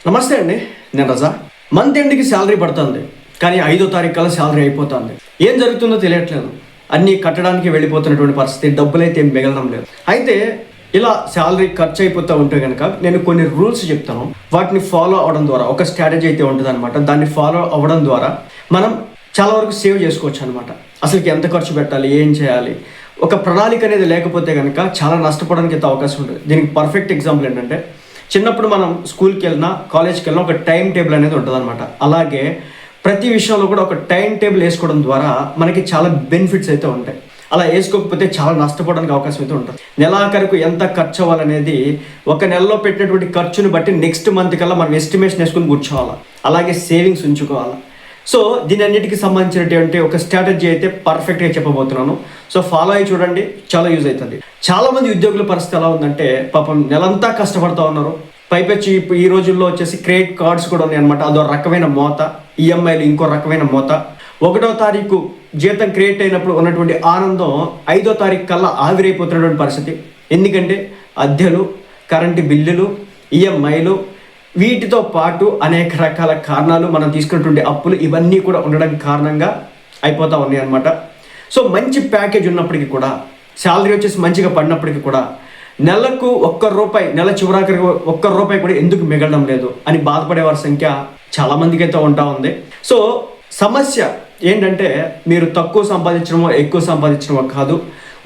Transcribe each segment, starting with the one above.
నమస్తే అండి, నేను రజా. మంత్ ఎండ్కి శాలరీ పడుతుంది, కానీ 5వ తారీఖు కల్లా శాలరీ అయిపోతుంది. ఏం జరుగుతుందో తెలియట్లేదు. అన్నీ కట్టడానికి వెళ్ళిపోతున్నటువంటి పరిస్థితి, డబ్బులైతే ఏం మిగలడం లేదు. అయితే ఇలా శాలరీ ఖర్చు అయిపోతూ ఉంటే కనుక నేను కొన్ని రూల్స్ చెప్తాను. వాటిని ఫాలో అవడం ద్వారా ఒక స్ట్రాటజీ అయితే ఉంటుంది అనమాట. దాన్ని ఫాలో అవ్వడం ద్వారా మనం చాలా వరకు సేవ్ చేసుకోవచ్చు అనమాట. అసలుకి ఎంత ఖర్చు పెట్టాలి, ఏం చేయాలి, ఒక ప్రణాళిక అనేది లేకపోతే కనుక చాలా నష్టపోవడానికి అయితే అవకాశం ఉంటుంది. దీనికి పర్ఫెక్ట్ ఎగ్జాంపుల్ ఏంటంటే, చిన్నప్పుడు మనం స్కూల్కి వెళ్ళినా కాలేజ్కి వెళ్ళినా ఒక టైం టేబుల్ అనేది ఉంటుంది అనమాట. అలాగే ప్రతి విషయంలో కూడా ఒక టైం టేబుల్ వేసుకోవడం ద్వారా మనకి చాలా బెనిఫిట్స్ అయితే ఉంటాయి. అలా వేసుకోకపోతే చాలా నష్టపోవడానికి అవకాశం అయితే ఉంటుంది. నెలాఖరుకు ఎంత ఖర్చు అవ్వాలనేది ఒక నెలలో పెట్టినటువంటి ఖర్చుని బట్టి నెక్స్ట్ మంత్ కల్లా మనం ఎస్టిమేషన్ వేసుకుని కూర్చోవాలి. అలాగే సేవింగ్స్ ఉంచుకోవాలి. సో దీని అన్నిటికీ సంబంధించినటువంటి ఒక స్ట్రాటజీ అయితే పర్ఫెక్ట్గా చెప్పబోతున్నాను. సో ఫాలో అయ్యి చూడండి, చాలా యూజ్ అవుతుంది. చాలామంది ఉద్యోగుల పరిస్థితి ఎలా ఉందంటే, పాపం నెలంతా కష్టపడుతూ ఉన్నారు. పైపెచ్చి ఈ రోజుల్లో వచ్చేసి క్రెడిట్ కార్డ్స్ కూడా ఉన్నాయి అనమాట. అదో రకమైన మోత, ఈఎంఐలు ఇంకో రకమైన మోత. 1వ తారీఖు జీతం క్రియేట్ అయినప్పుడు ఉన్నటువంటి ఆనందం 5వ తారీఖు కల్లా ఆవిరైపోతున్నటువంటి పరిస్థితి. ఎందుకంటే అద్దెలు, కరెంటు బిల్లులు, ఈఎంఐలు, వీటితో పాటు అనేక రకాల కారణాలు, మనం తీసుకున్నటువంటి అప్పులు, ఇవన్నీ కూడా ఉండడానికి కారణంగా అయిపోతూ ఉన్నాయి అనమాట. సో మంచి ప్యాకేజ్ ఉన్నప్పటికీ కూడా, శాలరీ వచ్చేసి మంచిగా పడినప్పటికీ కూడా నెలకు ₹1, నెల చివరాఖరి ₹1 కూడా ఎందుకు మిగలడం లేదు అని బాధపడే వారి సంఖ్య చాలామందికి అయితే ఉంటా ఉంది. సో సమస్య ఏంటంటే, మీరు తక్కువ సంపాదించడమో ఎక్కువ సంపాదించడమో కాదు,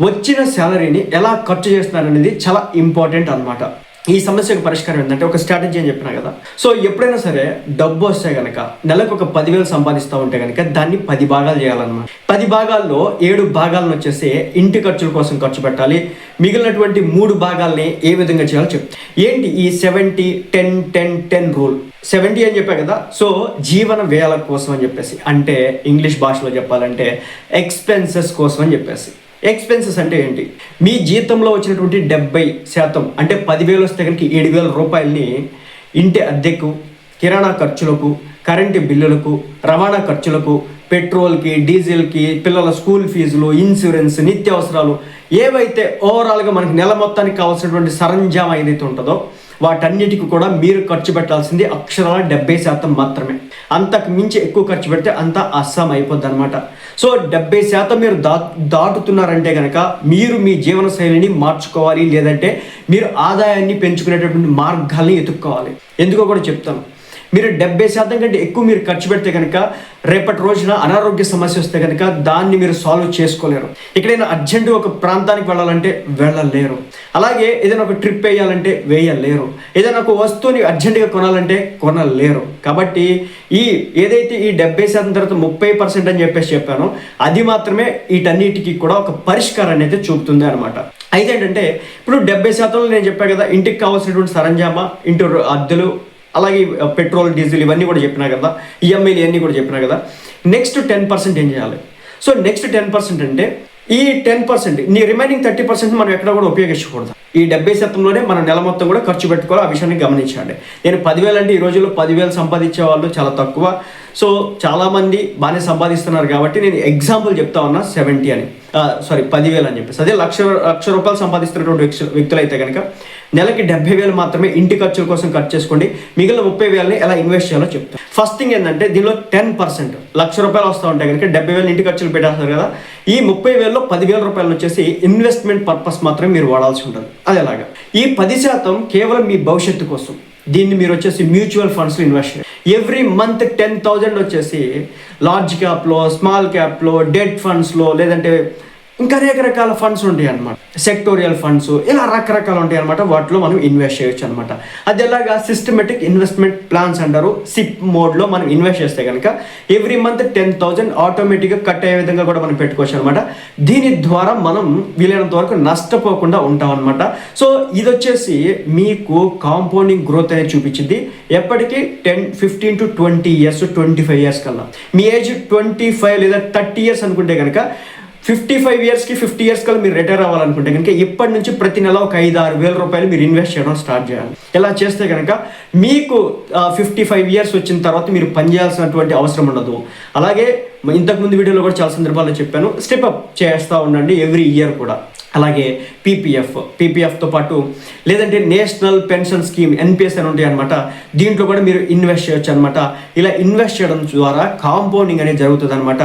వచ్చిన శాలరీని ఎలా ఖర్చు చేస్తున్నారనేది చాలా ఇంపార్టెంట్ అనమాట. ఈ సమస్యకు పరిష్కారం ఏంటంటే ఒక స్ట్రాటజీ అని చెప్పినా కదా. సో ఎప్పుడైనా సరే డబ్బు వస్తే కనుక, నెలకు ఒక 10,000 సంపాదిస్తూ ఉంటే కనుక దాన్ని 10 భాగాలు చేయాలన్నమాట. 10 భాగాల్లో 7 భాగాలను వచ్చేసి ఇంటి ఖర్చుల కోసం ఖర్చు పెట్టాలి. మిగిలినటువంటి 3 భాగాల్ని ఏ విధంగా చేయాలో చెప్తాను. ఏంటి ఈ 70-10-10-10 రూల్? 70 అని చెప్పా కదా. సో జీవన వ్యయాల కోసం అని చెప్పేసి, అంటే ఇంగ్లీష్ భాషలో చెప్పాలంటే ఎక్స్పెన్సెస్ కోసం అని చెప్పేసి. ఎక్స్పెన్సెస్ అంటే ఏంటి? మీ జీతంలో వచ్చినటువంటి 70%, అంటే 10,000 వస్తే కనుక 7,000 రూపాయలని ఇంటి అద్దెకు, కిరాణా ఖర్చులకు, కరెంటు బిల్లులకు, రవాణా ఖర్చులకు, పెట్రోల్కి, డీజిల్కి, పిల్లల స్కూల్ ఫీజులు, ఇన్సూరెన్స్, నిత్యావసరాలు, ఏవైతే ఓవరాల్గా మనకి నెల మొత్తానికి కావాల్సినటువంటి సరంజామా ఏదైతే ఉంటుందో వాటన్నిటికి కూడా మీరు ఖర్చు పెట్టాల్సింది అక్షరాల 70% మాత్రమే. అంతకు మించి ఎక్కువ ఖర్చు పెడితే అంతా అస్సాం అయిపోద్ది అనమాట. సో 70% మీరు దాటుతున్నారంటే కనుక మీరు మీ జీవన శైలిని మార్చుకోవాలి, లేదంటే మీరు ఆదాయాన్ని పెంచుకునేటటువంటి మార్గాల్ని ఎత్తుక్కోవాలి. ఎందుకో కూడా చెప్తాను. మీరు 70% కంటే ఎక్కువ మీరు ఖర్చు పెడితే కనుక రేపటి రోజున అనారోగ్య సమస్య వస్తే కనుక దాన్ని మీరు సాల్వ్ చేసుకోలేరు. ఎక్కడైనా అర్జెంటు ఒక ప్రాంతానికి వెళ్ళాలంటే వెళ్ళలేరు. అలాగే ఏదైనా ఒక ట్రిప్ వేయాలంటే వేయలేరు. ఏదైనా ఒక వస్తువుని అర్జెంటుగా కొనాలంటే కొనలేరు. కాబట్టి ఏదైతే ఈ 70% తర్వాత 30% అని చెప్పానో అది మాత్రమే వీటన్నిటికీ కూడా ఒక పరిష్కారాన్ని అయితే చూపుతుంది అనమాట. అయితే ఏంటంటే, ఇప్పుడు 70% నేను చెప్పాను కదా, ఇంటికి కావాల్సినటువంటి సరంజామా, ఇంటి అద్దెలు, అలాగే పెట్రోల్, డీజిల్, ఇవన్నీ కూడా చెప్పినా కదా, ఈఎంఐలు ఇవన్నీ కూడా చెప్పినా కదా. నెక్స్ట్ 10% ఏం చేయాలి? సో నెక్స్ట్ 10% అంటే ఈ 10%, నీ రిమైనింగ్ 30% మనం ఎక్కడ కూడా ఉపయోగించకూడదు. ఈ 70%లోనే మనం నెల మొత్తం కూడా ఖర్చు పెట్టుకోవాలి. ఆ విషయాన్ని గమనించండి. నేను 10,000 అంటే ఈ రోజుల్లో 10,000 సంపాదించే వాళ్ళు చాలా తక్కువ. సో చాలామంది బాగానే సంపాదిస్తున్నారు కాబట్టి నేను ఎగ్జాంపుల్ చెప్తా ఉన్నా 70 అని, 10,000 అని చెప్పేసి. అదే లక్ష రూపాయలు సంపాదిస్తున్నటువంటి వ్యక్తులు అయితే కనుక నెలకి 70,000 మాత్రమే ఇంటి ఖర్చుల కోసం ఖర్చు చేసుకోండి. మిగిలిన 30,000ని ఎలా ఇన్వెస్ట్ చేయాలో చెప్తాను. ఫస్ట్ థింగ్ ఏంటంటే, దీనిలో 10%, ₹1,00,000 వస్తూ ఉంటాయి కనుక 70,000 ఇంటి ఖర్చులు పెట్టేస్తారు కదా. ఈ 30,000లో ₹10,000 వచ్చేసి ఇన్వెస్ట్మెంట్ పర్పస్ మాత్రమే మీరు వాడాల్సి ఉంటుంది. అది ఎలాగా? ఈ 10% కేవలం మీ భవిష్యత్తు కోసం. దీన్ని మీరు వచ్చేసి మ్యూచువల్ ఫండ్స్లో ఇన్వెస్ట్ చేయండి. ఎవ్రీ మంత్ 10,000 వచ్చేసి లార్జ్ క్యాప్లో, స్మాల్ క్యాప్లో, డెట్ ఫండ్స్లో, లేదంటే ఇంకా అనేక రకాల ఫండ్స్ ఉంటాయి అనమాట. సెక్టోరియల్ ఫండ్స్, ఇలా రకరకాలు ఉంటాయి అనమాట. వాటిలో మనం ఇన్వెస్ట్ చేయొచ్చు అనమాట. అది ఎలాగా? సిస్టమేటిక్ ఇన్వెస్ట్మెంట్ ప్లాన్స్ అంటారు. సిప్ మోడ్లో మనం ఇన్వెస్ట్ చేస్తే కనుక ఎవ్రీ మంత్ 10,000 ఆటోమేటిక్గా కట్ అయ్యే విధంగా కూడా మనం పెట్టుకోవచ్చు అనమాట. దీని ద్వారా మనం వీలైనంత వరకు నష్టపోకుండా ఉంటాం అనమాట. సో ఇది వచ్చేసి మీకు కాంపౌండింగ్ గ్రోత్ అనేది చూపించింది. ఎప్పటికీ 15 to 20 years, 25 years కల్లా. మీ ఏజ్ 25 లేదా 30 years అనుకుంటే కనుక 55 yearsకి 50 years కల్లా మీరు రిటైర్ అవ్వాలనుకుంటే కనుక ఇప్పటి నుంచి ప్రతి నెల ఒక 5-6 వేల రూపాయలు మీరు ఇన్వెస్ట్ చేయడం స్టార్ట్ చేయాలి. ఇలా చేస్తే కనుక మీకు 55 years వచ్చిన తర్వాత మీరు పనిచేయాల్సినటువంటి అవసరం ఉండదు. అలాగే ఇంతకుముందు వీడియోలో కూడా చాలా సందర్భాల్లో చెప్పాను, స్టెప్ అప్ చేస్తూ ఉండండి ఎవ్రీ ఇయర్ కూడా. అలాగే పీపీఎఫ్తో పాటు లేదంటే నేషనల్ పెన్షన్ స్కీమ్ ఎన్పిఎస్ అని ఉంటాయి అనమాట. దీంట్లో కూడా మీరు ఇన్వెస్ట్ చేయొచ్చు అనమాట. ఇలా ఇన్వెస్ట్ చేయడం ద్వారా కాంపౌండింగ్ అనేది జరుగుతుంది అనమాట.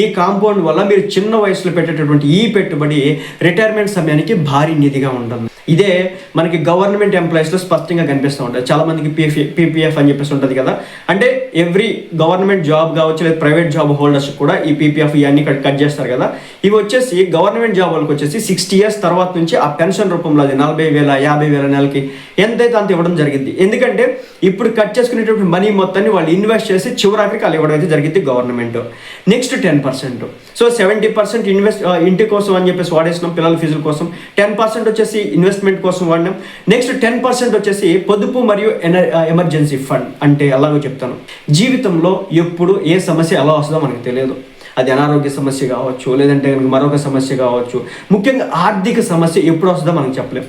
ఈ కాంపౌండ్ వల్ల మీరు చిన్న వయసులో పెట్టేటటువంటి ఈ పెట్టుబడి రిటైర్మెంట్ సమయానికి భారీ నిధిగా ఉంటుంది. ఇదే మనకి గవర్నమెంట్ ఎంప్లాయీస్లో స్పష్టంగా కనిపిస్తూ ఉంటుంది. చాలా మందికి పీపీఎఫ్ అని చెప్పేసి ఉంటుంది కదా, అంటే ఎవ్రీ గవర్నమెంట్ జాబ్ కావచ్చు లేదా ప్రైవేట్ జాబ్ హోల్డర్స్ కూడా ఈ పీపీఎఫ్ ఇవన్నీ కట్ చేస్తారు కదా. ఇవి వచ్చేసి గవర్నమెంట్ జాబ్ వాళ్ళకి వచ్చేసి 60 years తర్వాత నుంచి ఆ పెన్షన్ రూపంలో అది 40,000 50,000 నెలకి ఎంతైతే అంత ఇవ్వడం జరిగింది. ఎందుకంటే ఇప్పుడు కట్ చేసుకునేటువంటి మనీ మొత్తాన్ని వాళ్ళు ఇన్వెస్ట్ చేసి చివరికి వాళ్ళు ఇవ్వడం అయితే జరిగింది గవర్నమెంట్. నెక్స్ట్ 10%. సో 70% ఇంటి కోసం అని చెప్పేసి వాడేసినాం, పిల్లల ఫీజుల కోసం. 10% వచ్చేసి ఇన్వెస్ట్మెంట్ కోసం వాడినాం. నెక్స్ట్ 10% వచ్చేసి పొదుపు మరియు ఎమర్జెన్సీ ఫండ్. అంటే ఎలాగో చెప్తాను, జీవితంలో ఎప్పుడు ఏ సమస్య ఎలా వస్తుందో మనకు తెలియదు. అది అనారోగ్య సమస్య కావచ్చు, లేదంటే మరొక సమస్య కావచ్చు, ముఖ్యంగా ఆర్థిక సమస్య ఎప్పుడు వస్తుందో మనం చెప్పలేం.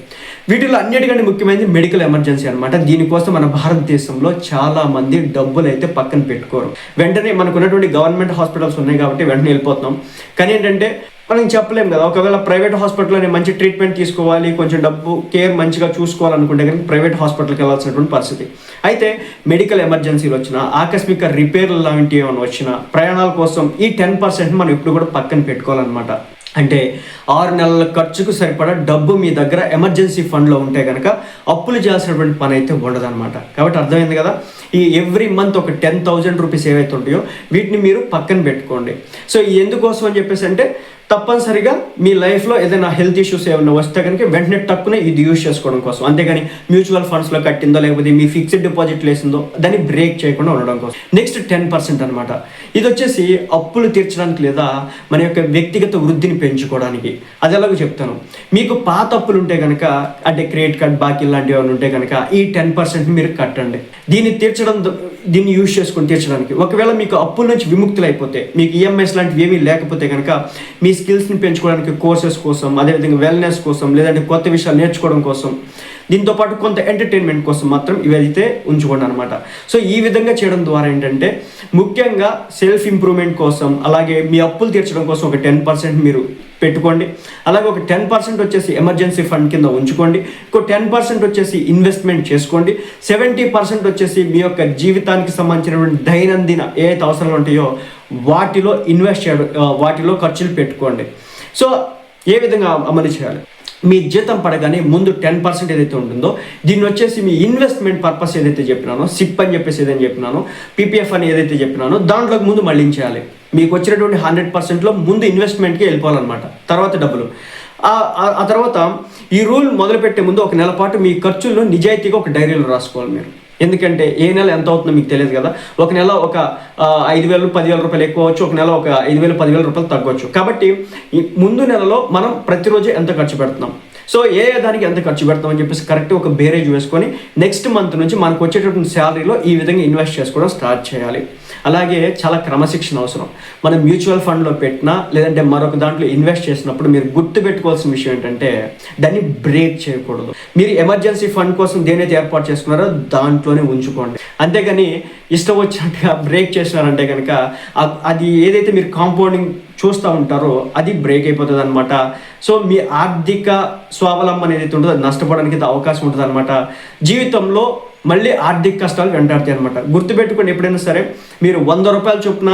వీటిలో అన్నిటికంటే ముఖ్యమైనది మెడికల్ ఎమర్జెన్సీ అనమాట. దీనికోసం మన భారతదేశంలో చాలా మంది డబ్బులు అయితే పక్కన పెట్టుకోరు. వెంటనే మనకు ఉన్నటువంటి గవర్నమెంట్ హాస్పిటల్స్ ఉన్నాయి కాబట్టి వెంటనే వెళ్ళిపోతున్నాం. కానీ ఏంటంటే మనం చెప్పలేం కదా, ఒకవేళ ప్రైవేట్ హాస్పిటల్లో మంచి ట్రీట్మెంట్ తీసుకోవాలి, కొంచెం డబ్బు కేర్ మంచిగా చూసుకోవాలనుకుంటే కనుక ప్రైవేట్ హాస్పిటల్కి వెళ్ళాల్సినటువంటి పరిస్థితి. అయితే మెడికల్ ఎమర్జెన్సీలు వచ్చినా, ఆకస్మిక రిపేర్లు లాంటివి ఏమైనా వచ్చినా, ప్రయాణాల కోసం ఈ 10% మనం ఎప్పుడు కూడా పక్కన పెట్టుకోవాలన్నమాట. అంటే 6 నెలల ఖర్చుకు సరిపడా డబ్బు మీ దగ్గర ఎమర్జెన్సీ ఫండ్లో ఉంటే కనుక అప్పులు చేయాల్సినటువంటి పని అయితే ఉండదన్నమాట. కాబట్టి అర్థమైంది కదా, ఈ ఎవ్రీ మంత్ ఒక 10,000 రూపీస్ ఏవైతే ఉంటాయో వీటిని మీరు పక్కన పెట్టుకోండి. సో ఎందుకోసం అని చెప్పేసి అంటే తప్పనిసరిగా మీ లైఫ్లో ఏదైనా హెల్త్ ఇష్యూస్ ఏమైనా వస్తే కనుక వెంటనే టక్కునే ఇది యూజ్ చేసుకోవడం కోసం, అంతేగాని మ్యూచువల్ ఫండ్స్లో కట్టిందో లేకపోతే మీ ఫిక్స్డ్ డిపాజిట్ వేసిందో దాన్ని బ్రేక్ చేయకుండా ఉండడం కోసం. నెక్స్ట్ 10% అనమాట. ఇది వచ్చేసి అప్పులు తీర్చడానికి లేదా మన యొక్క వ్యక్తిగత వృద్ధిని పెంచుకోవడానికి. అది ఎలాగో చెప్తాను. మీకు పాత అప్పులు ఉంటే కనుక, అంటే క్రెడిట్ కార్డ్ బాకీ లాంటివి ఏమైనా ఉంటే కనుక ఈ 10% మీరు కట్టండి. దీన్ని యూజ్ చేసుకొని తీర్చడానికి. ఒకవేళ మీకు అప్పుల నుంచి విముక్తులు అయిపోతే, మీకు ఈఎంఐస్ లాంటివి ఏమీ లేకపోతే కనుక మీ స్కిల్స్ని పెంచుకోవడానికి కోర్సెస్ కోసం, అదేవిధంగా వెల్నెస్ కోసం, లేదంటే కొత్త విషయాలు నేర్చుకోవడం కోసం, దీంతోపాటు కొంత ఎంటర్టైన్మెంట్ కోసం మాత్రం ఇవైతే ఉంచుకోండి అనమాట. సో ఈ విధంగా చేయడం ద్వారా ఏంటంటే ముఖ్యంగా సెల్ఫ్ ఇంప్రూవ్మెంట్ కోసం, అలాగే మీ అప్పులు తీర్చడం కోసం ఒక 10% మీరు పెట్టుకోండి. అలాగే ఒక 10% వచ్చేసి ఎమర్జెన్సీ ఫండ్ కింద ఉంచుకోండి. ఇంకో 10% వచ్చేసి ఇన్వెస్ట్మెంట్ చేసుకోండి. 70% వచ్చేసి మీ యొక్క జీవితానికి సంబంధించినటువంటి దైనందిన ఏ అయితే అవసరాలు ఉంటాయో వాటిలో ఇన్వెస్ట్ చేయడం, వాటిలో ఖర్చులు పెట్టుకోండి. సో ఏ విధంగా అమలు చేయాలి? మీ జీతం పడగానే ముందు 10% ఏదైతే ఉంటుందో దీన్ని వచ్చేసి మీ ఇన్వెస్ట్మెంట్ పర్పస్ ఏదైతే చెప్పినానో, సిప్ అని చెప్పేసి ఏదైతే చెప్పినానో, పీపీఎఫ్ అని ఏదైతే చెప్పినానో దాంట్లోకి ముందు మళ్ళించాలి. మీకు వచ్చినటువంటి 100%లో ముందు ఇన్వెస్ట్మెంట్కి వెళ్ళిపోవాలన్నమాట, తర్వాత డబ్బులు. ఆ తర్వాత ఈ రూల్ మొదలుపెట్టే ముందు ఒక నెల పాటు మీ ఖర్చులను నిజాయితీగా ఒక డైరీలో రాసుకోవాలి మీరు. ఎందుకంటే ఏ నెల ఎంత అవుతుందో మీకు తెలియదు కదా. ఒక నెల ఒక 5,000 10,000 రూపాయలు ఎక్కువ అవచ్చు, ఒక నెల ఒక 5,000 10,000 రూపాయలు తగ్గవచ్చు. కాబట్టి ఈ ముందు నెలలో మనం ప్రతిరోజు ఎంత ఖర్చు పెడుతున్నాం, సో ఏ దానికి ఎంత ఖర్చు పెడతాం అని చెప్పేసి కరెక్ట్ ఒక బేరేజ్ వేసుకొని నెక్స్ట్ మంత్ నుంచి మనకు వచ్చేటటువంటి శాలరీలో ఈ విధంగా ఇన్వెస్ట్ చేసుకోవడం స్టార్ట్ చేయాలి. అలాగే చాలా క్రమశిక్షణ అవసరం. మనం మ్యూచువల్ ఫండ్లో పెట్టినా లేదంటే మరొక దాంట్లో ఇన్వెస్ట్ చేసినప్పుడు మీరు గుర్తుపెట్టుకోవాల్సిన విషయం ఏంటంటే దాన్ని బ్రేక్ చేయకూడదు. మీరు ఎమర్జెన్సీ ఫండ్ కోసం దేనైతే ఏర్పాటు చేసుకున్నారో దాంట్లోనే ఉంచుకోండి. అంతేగాని ఇష్టం వచ్చినట్టుగా బ్రేక్ చేసినారంటే కనుక అది ఏదైతే మీరు కాంపౌండింగ్ చూస్తూ ఉంటారో అది బ్రేక్ అయిపోతుంది అనమాట. సో మీ ఆర్థిక స్వావలంబన ఏదైతే ఉంటుందో అది నష్టపోవడానికి అవకాశం ఉంటుంది అనమాట. జీవితంలో మళ్ళీ ఆర్థిక కష్టాలు వెంటాడతాయి అనమాట. గుర్తుపెట్టుకోండి, ఎప్పుడైనా సరే మీరు 100 రూపాయలు చొప్పున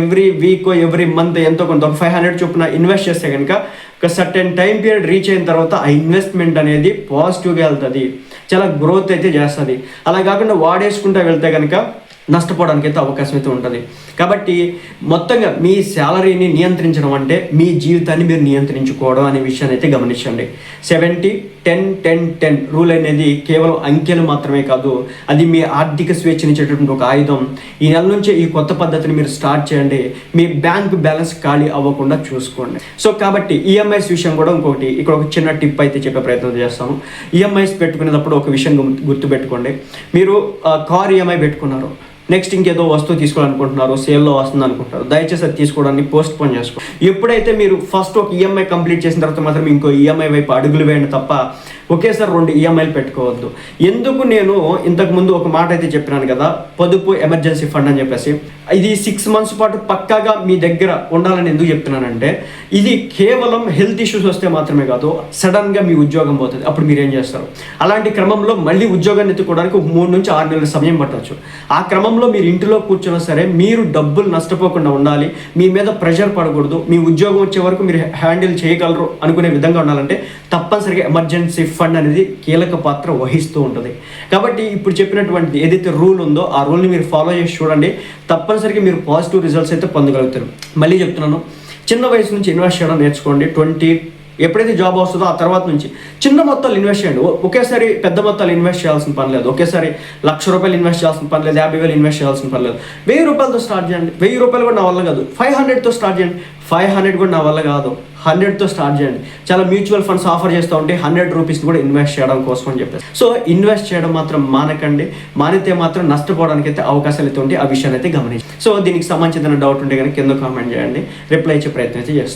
ఎవ్రీ వీక్ ఎవ్రీ మంత్ ఎంతో కొంత ఒక 500 చొప్పున ఇన్వెస్ట్ చేస్తే కనుక ఒక సర్టెన్ టైం పీరియడ్ రీచ్ అయిన తర్వాత ఆ ఇన్వెస్ట్మెంట్ అనేది పాజిటివ్గా వెళ్తుంది, చాలా గ్రోత్ అయితే చేస్తుంది. అలా కాకుండా వాడేసుకుంటూ వెళ్తే కనుక నష్టపోవడానికి అయితే అవకాశం అయితే ఉంటుంది. కాబట్టి మొత్తంగా మీ శాలరీని నియంత్రించడం అంటే మీ జీవితాన్ని మీరు నియంత్రించుకోవడం అనే విషయాన్ని అయితే గమనించండి. 70-10-10-10 రూల్ అనేది కేవలం అంకెలు మాత్రమే కాదు, అది మీ ఆర్థిక స్వేచ్ఛనిచ్చేటటువంటి ఒక ఆయుధం. ఈ నెల నుంచే ఈ కొత్త పద్ధతిని మీరు స్టార్ట్ చేయండి. మీ బ్యాంక్ బ్యాలెన్స్ ఖాళీ అవ్వకుండా చూసుకోండి. సో కాబట్టి ఈఎంఐస్ విషయం కూడా ఇంకొకటి ఇక్కడ ఒక చిన్న టిప్ అయితే చెప్పే ప్రయత్నం చేస్తాను. ఈఎంఐస్ పెట్టుకునేటప్పుడు ఒక విషయం గుర్తుపెట్టుకోండి. మీరు కార్ ఈఎంఐ పెట్టుకున్నారు, నెక్స్ట్ ఇంకేదో వస్తువు తీసుకోవాలనుకుంటున్నారు, సేల్లో వస్తుంది అనుకుంటున్నారు, దయచేసి అది తీసుకోవడానికి పోస్ట్ పోన్ చేసుకో. ఎప్పుడైతే మీరు ఫస్ట్ ఒక ఈఎంఐ కంప్లీట్ చేసిన తర్వాత మాత్రం ఇంకో ఈఎంఐ వైపు అడుగులు వేయండి తప్ప ఒకేసారి 2 ఈఎంఐలు పెట్టుకోవద్దు. ఎందుకు నేను ఇంతకుముందు ఒక మాట అయితే చెప్పినాను కదా, పొదుపు ఎమర్జెన్సీ ఫండ్ అని చెప్పేసి. ఇది 6 months పాటు పక్కాగా మీ దగ్గర ఉండాలని ఎందుకు చెప్తున్నానంటే, ఇది కేవలం హెల్త్ ఇష్యూస్ వస్తే మాత్రమే కాదు, సడన్గా మీ ఉద్యోగం పోతుంది. అప్పుడు మీరు ఏం చేస్తారు? అలాంటి క్రమంలో మళ్ళీ ఉద్యోగాన్ని ఎత్తుకోవడానికి 3 నుంచి 6 నెలల సమయం పట్టవచ్చు. ఆ క్రమంలో మీరు ఇంటిలో కూర్చున్నా సరే మీరు డబ్బులు నష్టపోకుండా ఉండాలి, మీ మీద ప్రెషర్ పడకూడదు, మీ ఉద్యోగం వచ్చే వరకు మీరు హ్యాండిల్ చేయగలరు అనుకునే విధంగా ఉండాలంటే తప్పనిసరిగా ఎమర్జెన్సీ ఫండ్ అనేది కీలక పాత్ర వహిస్తూ ఉంటుంది. కాబట్టి ఇప్పుడు చెప్పినటువంటి ఏదైతే రూల్ ఉందో ఆ రూల్ని మీరు ఫాలో చేసి చూడండి, తప్పనిసరిగా మీరు పాజిటివ్ రిజల్ట్స్ అయితే పొందగలుగుతారు. మళ్ళీ చెప్తున్నాను, చిన్న వయసు నుంచి ఇన్వెస్ట్ చేయడం నేర్చుకోండి. ఎప్పుడైతే జాబ్ వస్తుందో ఆ తర్వాత నుంచి చిన్న మొత్తాలు ఇన్వెస్ట్ చేయండి. ఒకేసారి పెద్ద మొత్తాలు ఇన్వెస్ట్ చేయాల్సిన పని లేదు. ఒకేసారి ₹1,00,000 ఇన్వెస్ట్ చేయాల్సిన పని లేదు, 50,000 ఇన్వెస్ట్ చేయాల్సిన పని లేదు. ₹1,000తో స్టార్ట్ చేయండి. ₹1,000 కూడా నా వల్ల కాదు, 500తో స్టార్ట్ చేయండి. 500 కూడా నా వల్ల కాదు, 100తో స్టార్ట్ చేయండి. చాలా మ్యూచువల్ ఫండ్స్ ఆఫర్ చేస్తూ ఉంటే ₹100 కూడా ఇన్వెస్ట్ చేయడం కోసం అని చెప్పేసి. సో ఇన్వెస్ట్ చేయడం మాత్రం మానకండి. మానితే మాత్రం నష్టపోవడానికి అయితే అవకాశాలు అయితే ఉంటాయి. ఆ విషయాన్ని అయితే గమనించండి. సో దీనికి సంబంధించిన డౌట్ ఉంటే కనుక కింద కామెంట్ చేయండి, రిప్లై ఇచ్చే ప్రయత్నం అయితే చేస్తాను.